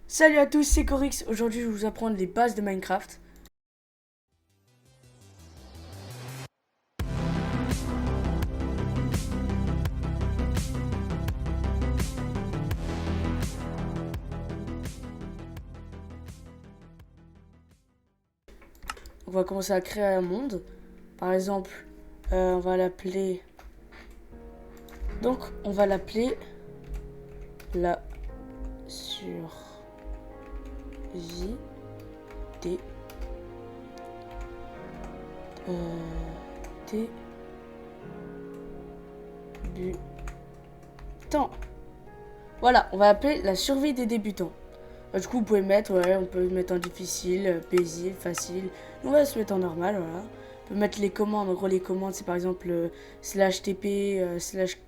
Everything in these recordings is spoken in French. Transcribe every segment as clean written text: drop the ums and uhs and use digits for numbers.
Salut à tous, c'est Corix. Aujourd'hui, je vais vous apprendre les bases de Minecraft. On va commencer à créer un monde. Par exemple, on va l'appeler. Donc, on va l'appeler la survie des débutants. Voilà, on va appeler la survie des débutants. Du coup, vous pouvez mettre, on peut mettre en difficile, paisible, facile. On va se mettre en normal, voilà. On peut mettre les commandes. En gros, les commandes, c'est par exemple slash TP,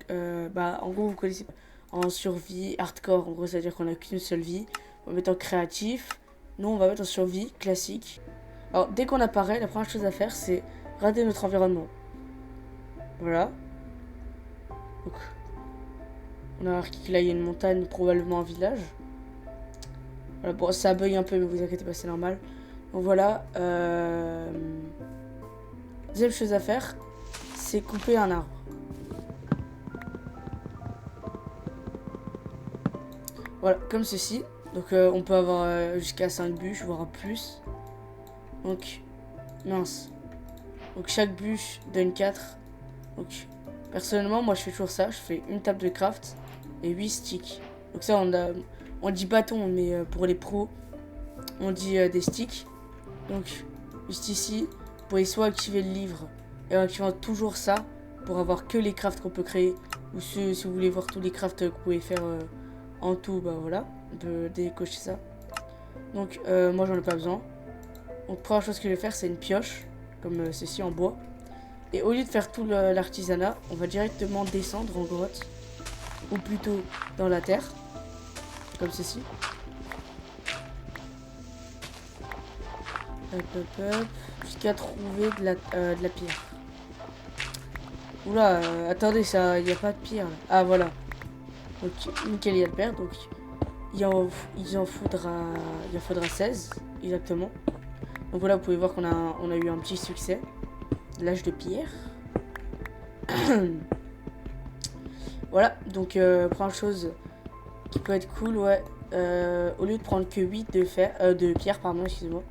en gros, vous connaissez en survie, hardcore. En gros, c'est-à-dire qu'on n'a qu'une seule vie. On va mettre en créatif. Nous, on va mettre en survie, classique. Alors, dès qu'on apparaît, la première chose à faire, c'est rater notre environnement. Voilà. Donc, on a remarqué que là, il y a une montagne, probablement un village. Voilà, bon, ça bug un peu, mais vous inquiétez pas, c'est normal. Donc voilà. Deuxième chose à faire, c'est couper un arbre. Voilà, comme ceci. Donc on peut avoir jusqu'à 5 bûches, voire plus. Donc, mince. Donc chaque bûche donne 4. Donc, personnellement, moi je fais toujours ça. Je fais une table de craft et 8 sticks. Donc ça, on dit bâton, mais pour les pros, on dit des sticks. Donc, juste ici, vous pouvez soit activer le livre et en activant toujours ça pour avoir que les crafts qu'on peut créer. Ou si vous voulez voir tous les crafts que vous pouvez faire en tout, bah voilà, on peut décocher ça. Donc, moi j'en ai pas besoin. Donc, première chose que je vais faire, c'est une pioche, comme ceci en bois. Et au lieu de faire tout l'artisanat, on va directement descendre en grotte, ou plutôt dans la terre, comme ceci. Hop, hop, hop. Jusqu'à trouver de la pierre. Oula, attendez, ça, il n'y a pas de pierre là. Ah, voilà. Donc, nickel, il y a le père. Donc, il en faudra 16, exactement. Donc voilà, vous pouvez voir on a eu un petit succès. L'âge de pierre. Voilà, donc, première chose qui peut être cool, ouais. Au lieu de prendre que 8 de pierre, pardon, excusez-moi.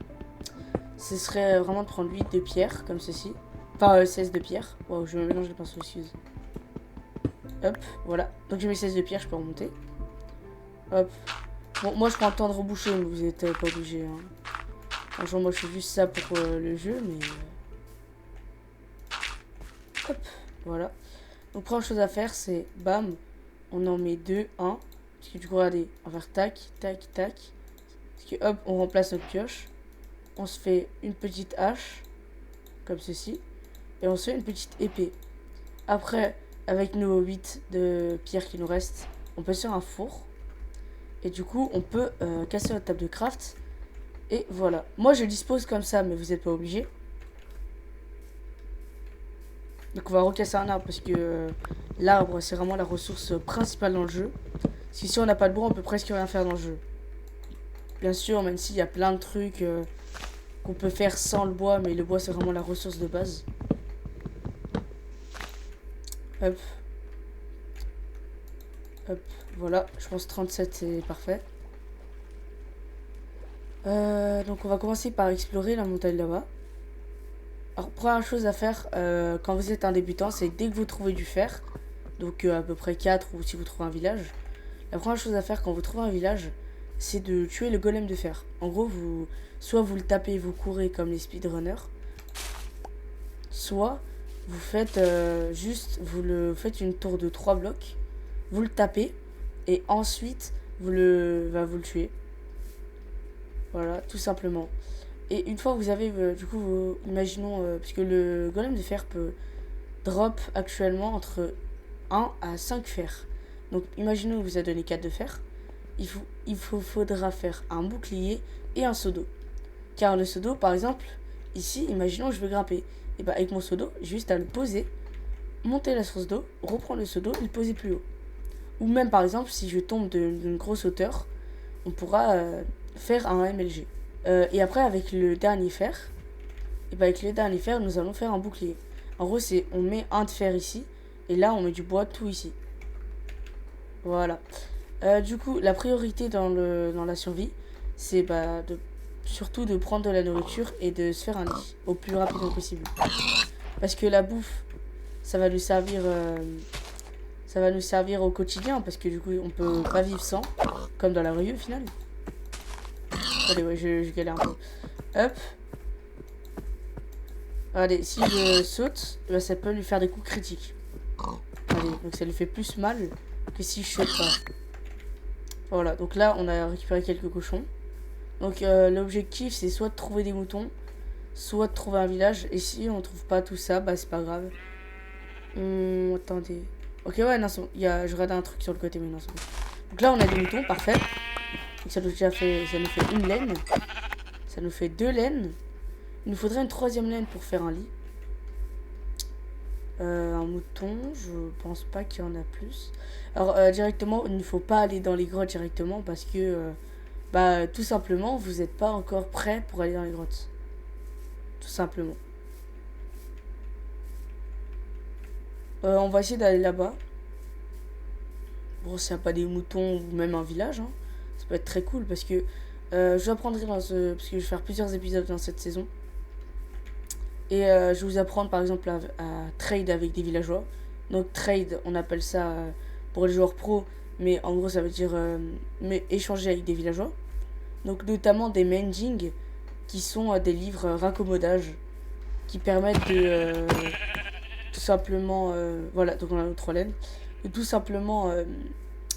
Ce serait vraiment de prendre 8 de pierre, comme ceci. Enfin, 16 de pierre. Waouh, je me mélange les pinceaux, excuse. Hop, voilà. Donc j'ai mis 16 de pierre, je peux remonter. Hop. Bon, moi je prends le temps de reboucher, mais vous n'êtes pas obligé. Hein. Franchement, moi je fais juste ça pour le jeu, mais... Hop, voilà. Donc première chose à faire, c'est bam, on en met 2, 1. Parce que du coup, regardez, on va faire tac, tac, tac. Parce que hop, on remplace notre pioche. On se fait une petite hache, comme ceci. Et on se fait une petite épée. Après, avec nos 8 de pierre qui nous restent, on peut se faire un four. Et du coup, on peut casser notre table de craft. Et voilà. Moi, je dispose comme ça, mais vous n'êtes pas obligé. Donc, on va recasser un arbre parce que l'arbre, c'est vraiment la ressource principale dans le jeu. Parce que si on n'a pas de bois, on peut presque rien faire dans le jeu. Bien sûr, même s'il y a plein de trucs qu'on peut faire sans le bois, mais le bois, c'est vraiment la ressource de base. Hop. Hop, voilà, je pense 37 c'est parfait. Donc on va commencer par explorer la montagne là-bas. Alors première chose à faire quand vous êtes un débutant, c'est dès que vous trouvez du fer, donc à peu près 4 ou si vous trouvez un village, la première chose à faire quand vous trouvez un village, c'est de tuer le golem de fer. En gros, soit vous le tapez et vous courez comme les speedrunners, soit vous faites vous faites une tour de 3 blocs, vous le tapez et ensuite vous le tuez. Voilà, tout simplement. Et une fois que vous avez, imaginons, puisque le golem de fer peut drop actuellement entre 1 à 5 fers. Donc, imaginons qu'il vous a donné 4 de fer. Faudra faire un bouclier et un seau d'eau. Car le seau d'eau, par exemple, ici, imaginons que je veux grimper. Et bah, avec mon seau d'eau, j'ai juste à le poser, monter la source d'eau, reprendre le seau d'eau et le poser plus haut. Ou même, par exemple, si je tombe d'une grosse hauteur, on pourra faire un MLG. Et après, avec le dernier fer, et ben avec le dernier fer, nous allons faire un bouclier. En gros, c'est on met un de fer ici, et là, on met du bois tout ici. Voilà. Du coup, la priorité dans la survie, c'est surtout de prendre de la nourriture et de se faire un lit au plus rapidement possible. Parce que la bouffe, ça va nous servir, au quotidien, parce que du coup, on peut pas vivre sans, comme dans la rue au final. Allez, ouais, je galère un peu. Hop. Allez, si je saute, bah, ça peut lui faire des coups critiques. Allez, donc ça lui fait plus mal que si je saute pas. Voilà, donc là, on a récupéré quelques cochons. Donc l'objectif, c'est soit de trouver des moutons, soit de trouver un village. Et si on trouve pas tout ça, bah c'est pas grave. Attendez. Ok, ouais, non, c'est bon. Je regarde un truc sur le côté, mais non, c'est bon. Donc là, on a des moutons, parfait. Donc ça nous fait une laine. Ça nous fait 2 laines. Il nous faudrait une 3e laine pour faire un lit. Un mouton, je pense pas qu'il y en a plus. Alors directement, il ne faut pas aller dans les grottes directement parce que tout simplement, vous n'êtes pas encore prêt pour aller dans les grottes. Tout simplement. On va essayer d'aller là-bas. Bon, s'il n'y a pas des moutons ou même un village, hein, ça peut être très cool parce que je apprendrai parce que je vais faire plusieurs épisodes dans cette saison. Et je vais vous apprendre par exemple à trade avec des villageois. Donc trade, on appelle ça pour les joueurs pro, mais en gros ça veut dire échanger avec des villageois. Donc notamment des mending qui sont des livres raccommodage qui permettent de tout simplement voilà, donc on a nos 3 laines, de tout simplement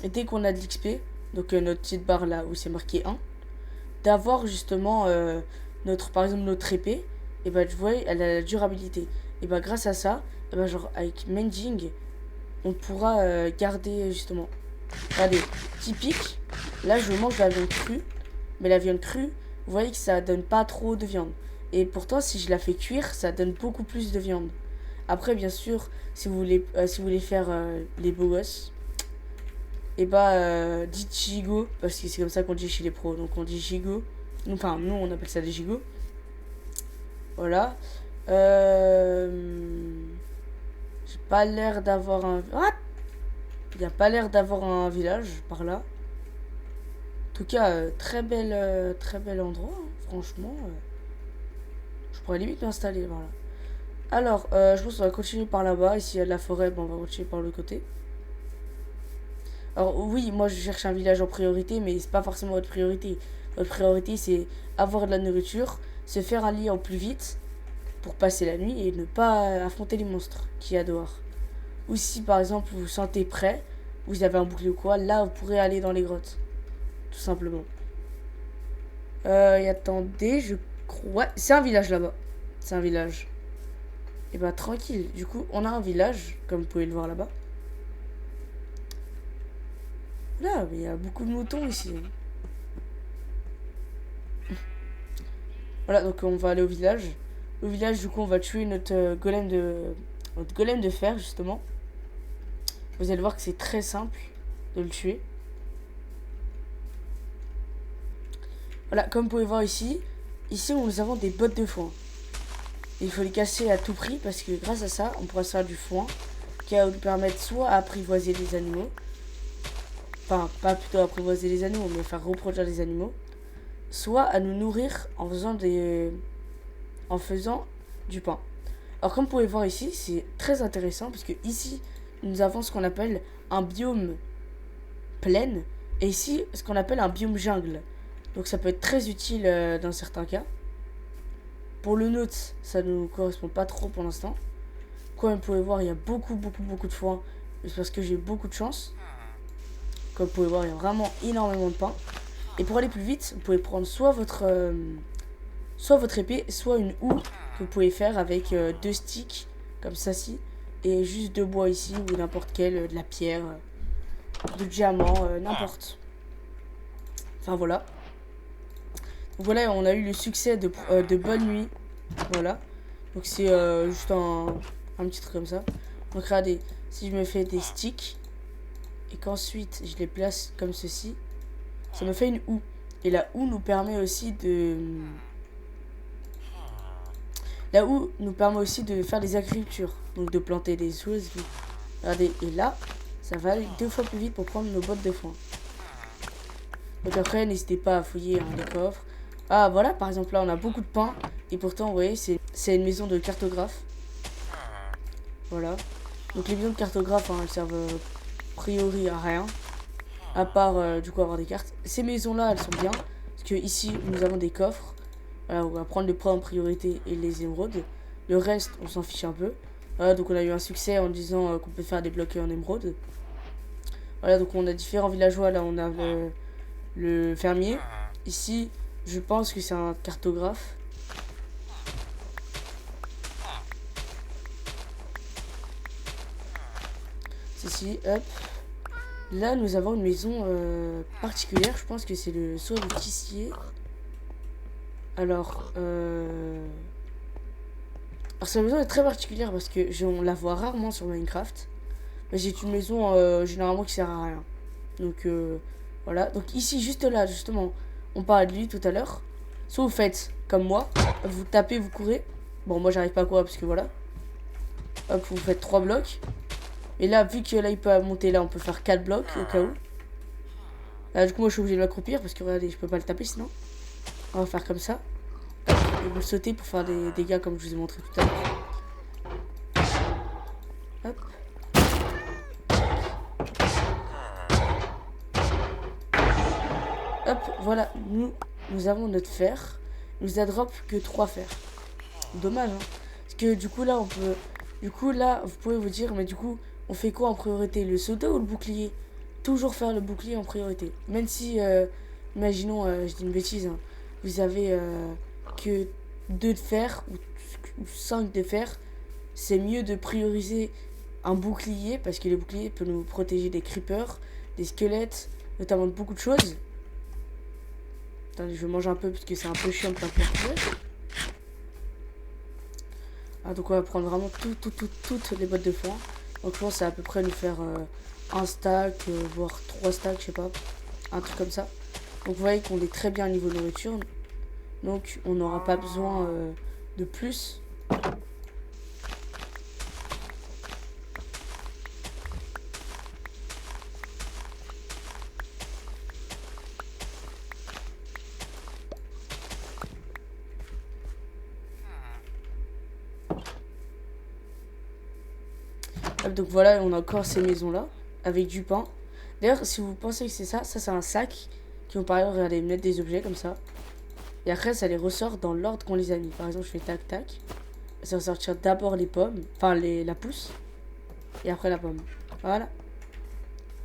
dès qu'on a de l'XP, donc notre petite barre là où c'est marqué 1, d'avoir justement par exemple notre épée, et bah tu vois elle a la durabilité, et bah grâce à ça, et bah genre avec mending on pourra garder justement. Regardez, typique, là je mange la viande crue, mais la viande crue, vous voyez que ça donne pas trop de viande. Et pourtant, si je la fais cuire, ça donne beaucoup plus de viande. Après, bien sûr, si vous voulez faire les beaux gosses, et dites gigot, parce que c'est comme ça qu'on dit chez les pros. Donc on dit gigot. Enfin, nous on appelle ça des gigots. Voilà. J'ai pas l'air d'avoir un. What? Il n'y a pas l'air d'avoir un village par là. En tout cas, très bel endroit, hein, franchement. Je pourrais limite m'installer, voilà. Alors, je pense qu'on va continuer par là-bas. Et s'il y a de la forêt, on va continuer par l'autre côté. Alors oui, moi je cherche un village en priorité, mais c'est pas forcément votre priorité. Votre priorité, c'est avoir de la nourriture, se faire un lit en plus vite pour passer la nuit et ne pas affronter les monstres qu'il y a dehors. Ou si par exemple vous vous sentez prêt, vous avez un bouclier ou quoi, là vous pourrez aller dans les grottes. Tout simplement. Et attendez, je crois. C'est un village là-bas. C'est un village. Et bah tranquille. Du coup, on a un village, comme vous pouvez le voir là-bas. Là, il y a beaucoup de moutons ici. Voilà, donc on va aller au village. Au village, du coup, on va tuer notre golem de fer, justement. Vous allez voir que c'est très simple de le tuer. Voilà, comme vous pouvez voir ici, nous avons des bottes de foin. Il faut les casser à tout prix parce que grâce à ça, on pourra se faire du foin qui va nous permettre soit à apprivoiser les animaux, enfin pas plutôt apprivoiser les animaux, mais faire reproduire les animaux, soit à nous nourrir en faisant du pain. Alors comme vous pouvez voir ici, c'est très intéressant parce que ici, nous avons ce qu'on appelle un biome plaine et ici, ce qu'on appelle un biome jungle. Donc ça peut être très utile dans certains cas. Pour le nôtre, ça ne nous correspond pas trop pour l'instant. Comme vous pouvez voir, il y a beaucoup de foin. C'est parce que j'ai beaucoup de chance. Comme vous pouvez voir, il y a vraiment énormément de pain. Et pour aller plus vite, vous pouvez prendre soit votre épée, soit une houe que vous pouvez faire avec 2 sticks, comme ça ci, et juste de bois ici, ou n'importe quel, de la pierre, du diamant, n'importe. Enfin voilà. Donc voilà, on a eu le succès de Bonne Nuit. Voilà. Donc c'est juste un petit truc comme ça. Donc regardez, si je me fais des sticks et qu'ensuite je les place comme ceci, ça me fait une houe. Et la houe nous permet aussi de... La houe nous permet aussi de faire des agricultures. Donc de planter des choses. Regardez, et là, ça va aller 2 fois plus vite pour prendre nos bottes de foin. Donc après, n'hésitez pas à fouiller les coffres. Ah voilà, par exemple là, on a beaucoup de pain. Et pourtant, vous voyez, c'est une maison de cartographe. Voilà. Donc les maisons de cartographe, elles servent a priori à rien. À part du coup avoir des cartes. Ces maisons-là, elles sont bien. Parce que ici, nous avons des coffres. Voilà, on va prendre le prêt en priorité et les émeraudes. Le reste, on s'en fiche un peu. Voilà, donc on a eu un succès en disant qu'on peut faire des blocs en émeraude. Voilà, donc on a différents villageois. Là, on a le fermier. Ici, je pense que c'est un cartographe. Ici, hop. Là, nous avons une maison particulière. Je pense que c'est le sorbetissier. Alors, cette maison est très particulière parce que on la voit rarement sur Minecraft. Mais c'est une maison généralement qui sert à rien. Donc, voilà. Donc ici, juste là, justement, on parlait de lui tout à l'heure. Soit vous faites comme moi, vous tapez, vous courez. Bon, moi, j'arrive pas à courir parce que voilà. Hop, vous faites 3 blocs. Et là, vu que là, il peut monter là, on peut faire 4 blocs au cas où. Là, du coup, moi, je suis obligé de m'accroupir parce que regardez, je peux pas le taper sinon. On va faire comme ça. Hop, et vous sautez pour faire des dégâts comme je vous ai montré tout à l'heure. Hop. Hop, voilà, nous avons notre fer. Il nous a drop que 3 fers. Dommage, hein. Parce que du coup, là, on peut... Du coup, là, vous pouvez vous dire, mais du coup, on fait quoi en priorité? Le saut ou le bouclier? Toujours faire le bouclier en priorité. Même si, imaginons, je dis une bêtise, hein, vous avez que 2 de fer ou 5 de fer. C'est mieux de prioriser un bouclier, parce que le bouclier peut nous protéger des creepers, des squelettes, notamment de beaucoup de choses. Attendez, je mange un peu parce que c'est un peu chiant de pas pouvoir courir. Ah, donc on va prendre vraiment toutes les bottes de foin. Donc je pense que ça va à peu près nous faire un stack, voire 3 stacks, je sais pas. Un truc comme ça. Donc vous voyez qu'on est très bien au niveau nourriture. Donc on n'aura pas besoin de plus. Donc voilà, on a encore ces maisons-là, avec du pain. D'ailleurs, si vous pensez que c'est ça c'est un sac qui vont par exemple regarder, mettre des objets comme ça. Et après, ça les ressort dans l'ordre qu'on les a mis. Par exemple, je fais tac tac. Ça va sortir d'abord les pommes, enfin la pousse. Et après la pomme. Voilà.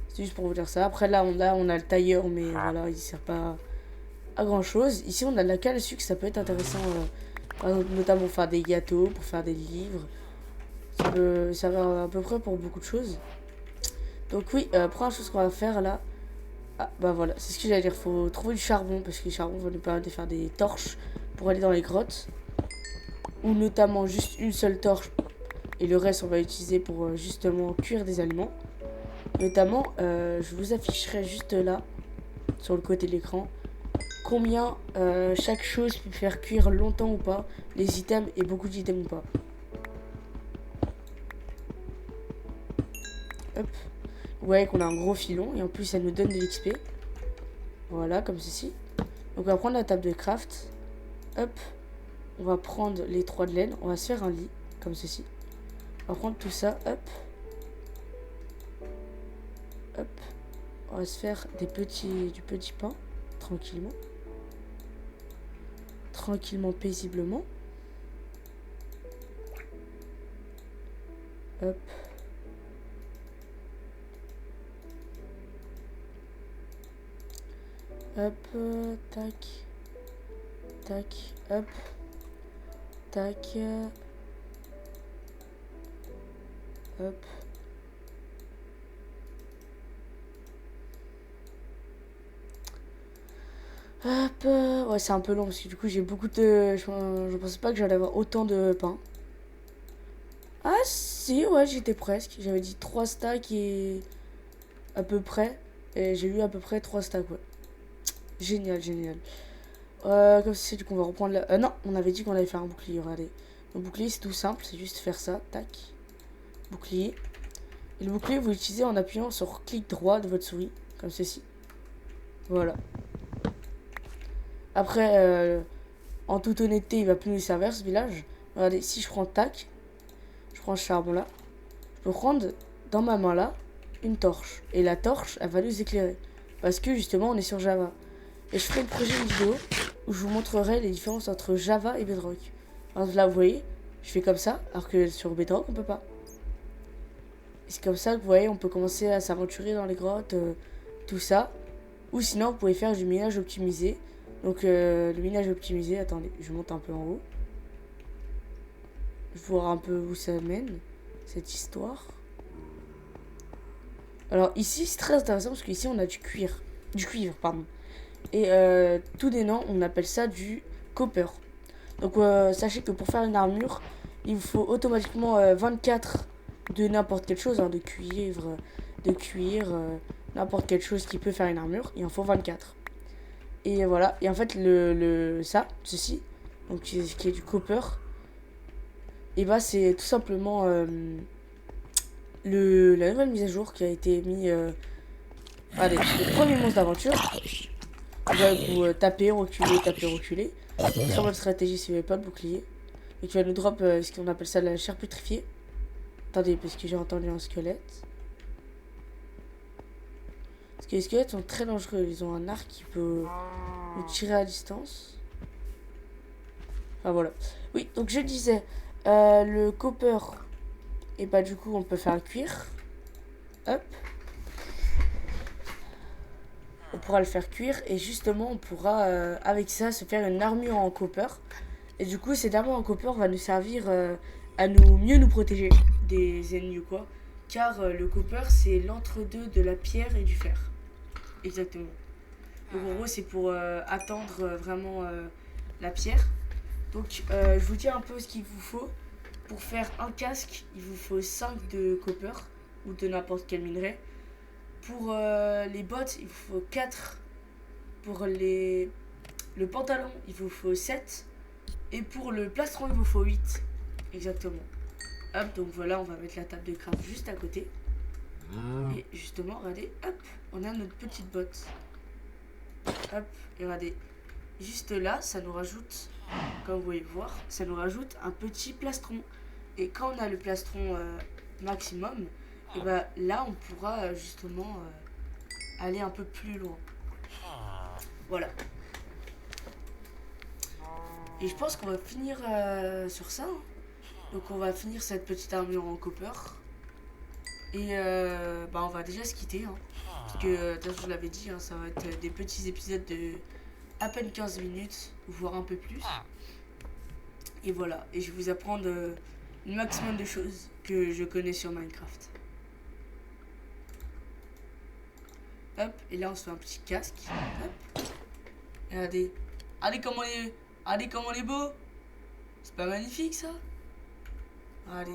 C'est juste pour vous dire ça. Après là, on a le tailleur, mais voilà, il sert pas à grand chose. Ici, on a de la canne à sucre, ça peut être intéressant. Par exemple, notamment pour faire des gâteaux, pour faire des livres. Ça va à peu près pour beaucoup de choses. Donc oui, première chose qu'on va faire là. Ah bah voilà, c'est ce que j'allais dire. Faut trouver du charbon parce que le charbon va nous permettre de faire des torches pour aller dans les grottes. Ou notamment juste une seule torche. Et le reste on va utiliser pour justement cuire des aliments. Notamment, je vous afficherai juste là, sur le côté de l'écran, combien chaque chose peut faire cuire longtemps ou pas. Les items et beaucoup d'items ou pas. Hop. Vous voyez qu'on a un gros filon et en plus ça nous donne de l'XP. Voilà, comme ceci. Donc on va prendre la table de craft. Hop. On va prendre les 3 de laine. On va se faire un lit, comme ceci. On va prendre tout ça. Hop. Hop. On va se faire du petit pain. Tranquillement. Tranquillement, paisiblement. Hop. Hop, tac, tac, hop, tac, hop. Hop, ouais, c'est un peu long parce que du coup j'ai beaucoup de... Je pensais pas que j'allais avoir autant de pain. Ah si, ouais, j'étais presque. J'avais dit 3 stacks et... à peu près. Et j'ai eu à peu près 3 stacks, ouais. Génial, génial. Comme c'est, du coup, on va reprendre la... non, on avait dit qu'on allait faire un bouclier, regardez. Le bouclier, c'est tout simple, c'est juste faire ça, tac. Bouclier. Et le bouclier, vous l'utilisez en appuyant sur clic droit de votre souris, comme ceci. Voilà. Après, en toute honnêteté, il va plus nous servir ce village. Regardez, si je prends tac, je prends ce charbon là, je peux prendre dans ma main là une torche. Et la torche, elle va nous éclairer. Parce que justement, on est sur Java. Et je ferai une prochaine vidéo où je vous montrerai les différences entre Java et Bedrock. Alors là, vous voyez, je fais comme ça, alors que sur Bedrock, on peut pas. Et c'est comme ça que vous voyez, on peut commencer à s'aventurer dans les grottes, tout ça. Ou sinon, vous pouvez faire du minage optimisé. Donc, le minage optimisé, attendez, je monte un peu en haut. Je vais voir un peu où ça mène, cette histoire. Alors ici, c'est très intéressant parce qu'ici, on a du cuivre, pardon. Et tout des noms, on appelle ça du copper. Donc, sachez que pour faire une armure, il vous faut automatiquement 24 de n'importe quelle chose, hein, de cuir, n'importe quelle chose qui peut faire une armure. Il en faut 24. Et voilà. Et en fait, ceci, donc qui est du copper, et bah c'est tout simplement la nouvelle mise à jour qui a été mise. Allez, le premier monstre d'aventure. Vous tapez, reculer. Sur votre stratégie si vous n'avez pas de bouclier. Et tu vas nous drop ce qu'on appelle ça la chair putrifiée. Attendez, parce que j'ai entendu un squelette. Parce que les squelettes sont très dangereux. Ils ont un arc qui peut nous tirer à distance. Enfin voilà. Oui, donc je disais, le copper, et bah du coup on peut faire un cuir. Hop. On pourra le faire cuire et justement on pourra avec ça se faire une armure en copper. Et du coup cette armure en copper va nous servir à mieux nous protéger des ennemis ou quoi. Car le copper c'est l'entre-deux de la pierre et du fer. Exactement. Donc en gros c'est pour attendre vraiment la pierre. Donc je vous dis un peu ce qu'il vous faut. Pour faire un casque, il vous faut 5 de copper ou de n'importe quel minerai. Pour les bottes, il vous faut 4. Pour le pantalon, il vous faut 7. Et pour le plastron, il vous faut 8. Exactement. Hop, donc voilà, on va mettre la table de craft juste à côté. Et justement, regardez, hop, on a notre petite botte. Hop, et regardez, juste là, ça nous rajoute, comme vous pouvez voir, ça nous rajoute un petit plastron. Et quand on a le plastron maximum, et bah là, on pourra justement aller un peu plus loin. Voilà. Et je pense qu'on va finir sur ça. Hein. Donc on va finir cette petite armure en copper. Et bah on va déjà se quitter. Hein. Parce que, je vous l'avais dit, hein, ça va être des petits épisodes de à peine 15 minutes, voire un peu plus. Et voilà. Et je vais vous apprendre le maximum de choses que je connais sur Minecraft. Hop, et là on se fait un petit casque. Hop. Et regardez. Regardez comment il est beau. C'est pas magnifique ça? Allez.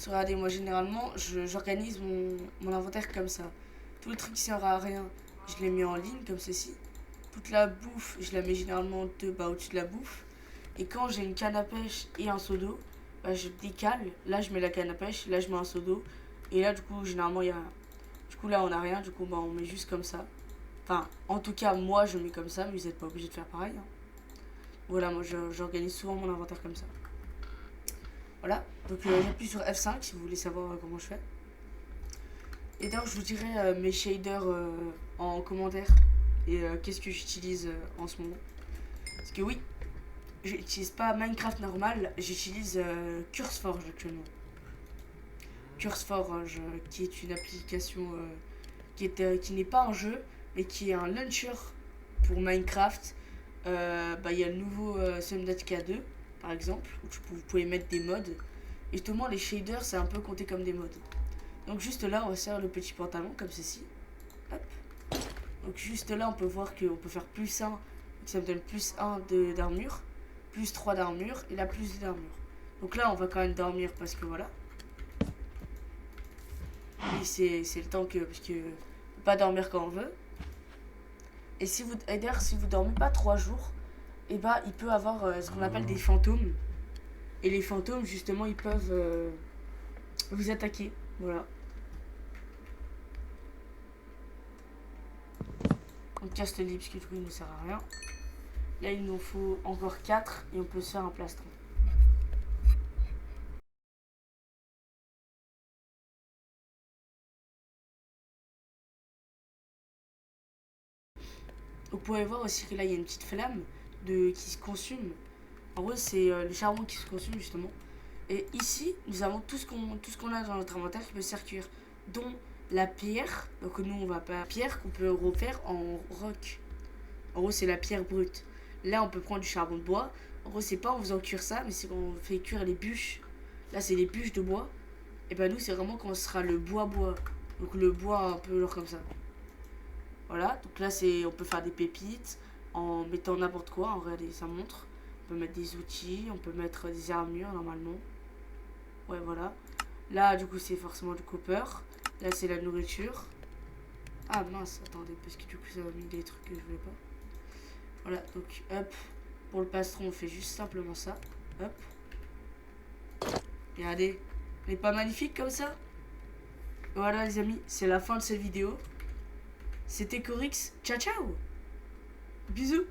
Regardez, moi généralement, j'organise mon inventaire comme ça. Tout le truc qui sert à rien, je les mets en ligne comme ceci. Toute la bouffe, je la mets généralement au-dessus de la bouffe. Et quand j'ai une canne à pêche et un seau d'eau, bah, je décale. Là, je mets la canne à pêche, là, je mets un seau d'eau. Et là, du coup, généralement, il y a... Du coup, là, on n'a rien. Du coup, bah, on met juste comme ça. Enfin, en tout cas, moi, je mets comme ça, mais vous n'êtes pas obligé de faire pareil. Hein. Voilà, moi, j'organise souvent mon inventaire comme ça. Voilà, donc j'appuie sur F5 si vous voulez savoir comment je fais. Et d'ailleurs, je vous dirai mes shaders en commentaire et qu'est-ce que j'utilise en ce moment. Parce que oui, j'utilise pas Minecraft normal, j'utilise CurseForge actuellement. CurseForge, qui est une application qui n'est pas un jeu, mais qui est un launcher pour Minecraft. Il y a le nouveau Subnautica 2, par exemple, où vous pouvez mettre des mods. Et justement, les shaders, c'est un peu compté comme des mods. Donc juste là, on va faire le petit pantalon, comme ceci. Hop. Donc juste là, on peut voir qu'on peut faire plus 1, ça me donne plus 1 d'armure, plus 3 d'armure, et là, plus 2 d'armure. Donc là, on va quand même dormir, parce que voilà. Et c'est le temps que... Parce que... On peut pas dormir quand on veut. Et si vous, et d'ailleurs, si vous dormez pas 3 jours, et bah il peut avoir ce qu'on appelle des fantômes. Et les fantômes, justement, ils peuvent vous attaquer. Voilà. On casse le lit parce que du coup il ne sert à rien. Là il nous faut encore 4 et on peut se faire un plastron. Vous pouvez voir aussi que là il y a une petite flamme qui se consume. En gros c'est le charbon qui se consume justement. Et ici nous avons tout ce qu'on a dans notre inventaire qui peut servir. Dont la pierre. Donc nous on va pas pierre qu'on peut refaire en roc. En gros c'est la pierre brute. Là on peut prendre du charbon de bois. En gros c'est pas en faisant cuire ça mais c'est quand on fait cuire les bûches. Là c'est les bûches de bois. Et ben nous c'est vraiment quand ce sera le bois. Donc le bois un peu genre comme ça. Voilà, donc là c'est on peut faire des pépites en mettant n'importe quoi, en réalité ça montre. On peut mettre des outils, on peut mettre des armures normalement. Ouais voilà. Là du coup c'est forcément du copper. Là c'est la nourriture. Ah mince, attendez, parce que du coup ça m'a mis des trucs que je voulais pas. Voilà, donc hop. Pour le plastron on fait juste simplement ça. Hop. Regardez. Elle est pas magnifique comme ça? Voilà les amis, c'est la fin de cette vidéo. C'était Corix. Ciao ciao. Bisous.